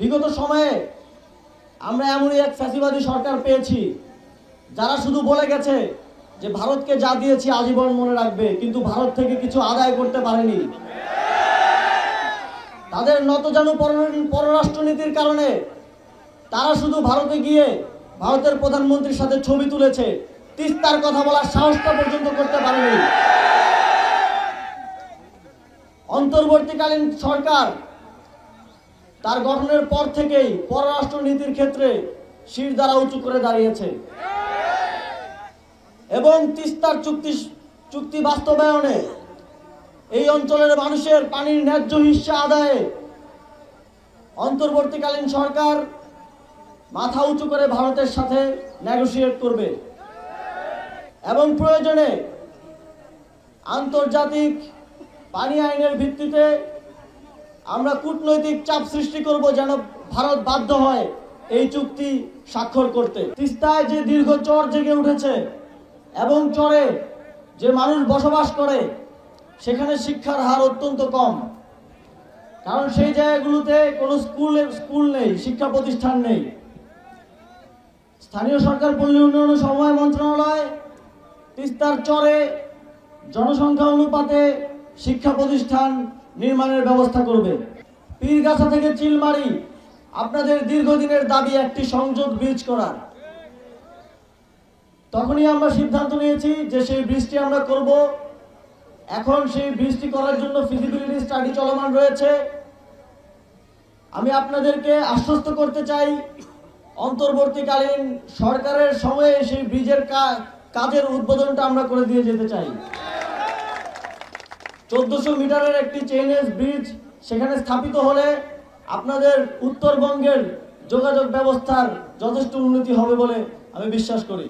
বিগত সময়ে আমরা এমনই এক ফ্যাসিবাদী সরকার পেয়েছি যারা শুধু বলে গেছে যে ভারতকে যা দিয়েছি আজীবন মনে রাখবে, কিন্তু ভারত থেকে কিছু আদায় করতে পারেনি। তাদের নতজানু পররাষ্ট্রনীতির কারণে তারা শুধু ভারতে গিয়ে ভারতের প্রধানমন্ত্রীর সাথে ছবি তুলেছে, তিস্তার কথা বলার সাহসটা পর্যন্ত করতে পারেনি। অন্তর্বর্তীকালীন সরকার তার গঠনের পর থেকেই পররাষ্ট্র নীতির ক্ষেত্রে শির দ্বারা উঁচু করে দাঁড়িয়েছে এবং তিস্তার চুক্তি বাস্তবায়নে এই অঞ্চলের মানুষের পানির ন্যায্য হিস্সা আদায়ে অন্তর্বর্তীকালীন সরকার মাথা উঁচু করে ভারতের সাথে নেগোশিয়েট করবে এবং প্রয়োজনে আন্তর্জাতিক পানি আইনের ভিত্তিতে আমরা কূটনৈতিক চাপ সৃষ্টি করব যেন ভারত বাধ্য হয় এই চুক্তি স্বাক্ষর করতে। তিস্তায় যে দীর্ঘ চর জেগে উঠেছে এবং চরে যে মানুষ বসবাস করে সেখানে শিক্ষার হার অত্যন্ত কম, কারণ সেই জায়গাগুলোতে কোনো স্কুল নেই, শিক্ষা প্রতিষ্ঠান নেই। স্থানীয় সরকার পল্লী উন্নয়ন সমবায় মন্ত্রণালয় তিস্তার চরে জনসংখ্যা অনুপাতে শিক্ষা প্রতিষ্ঠান নির্মাণের ব্যবস্থা করবে। পীরগাছা থেকে চিলমারি আপনাদের দীর্ঘদিনের দাবি একটি সংযোগ ব্রিজ করার। তখনই আমরা সিদ্ধান্ত নিয়েছি যে সেই ব্রিজটি আমরা করব। এখন সেই ব্রিজটি করার জন্য ফিজিবিলিটি স্টাডি চলমান রয়েছে। আমি আপনাদেরকে আশ্বস্ত করতে চাই, অন্তর্বর্তীকালীন সরকারের সময়ে সেই ব্রিজের কাজের উদ্বোধনটা আমরা করে দিয়ে যেতে চাই। 1400 মিটারের একটি চেইনলেস ব্রিজ সেখানে স্থাপিত হলে আপনাদের উত্তরবঙ্গের যোগাযোগ ব্যবস্থার যথেষ্ট উন্নতি হবে বলে আমি বিশ্বাস করি।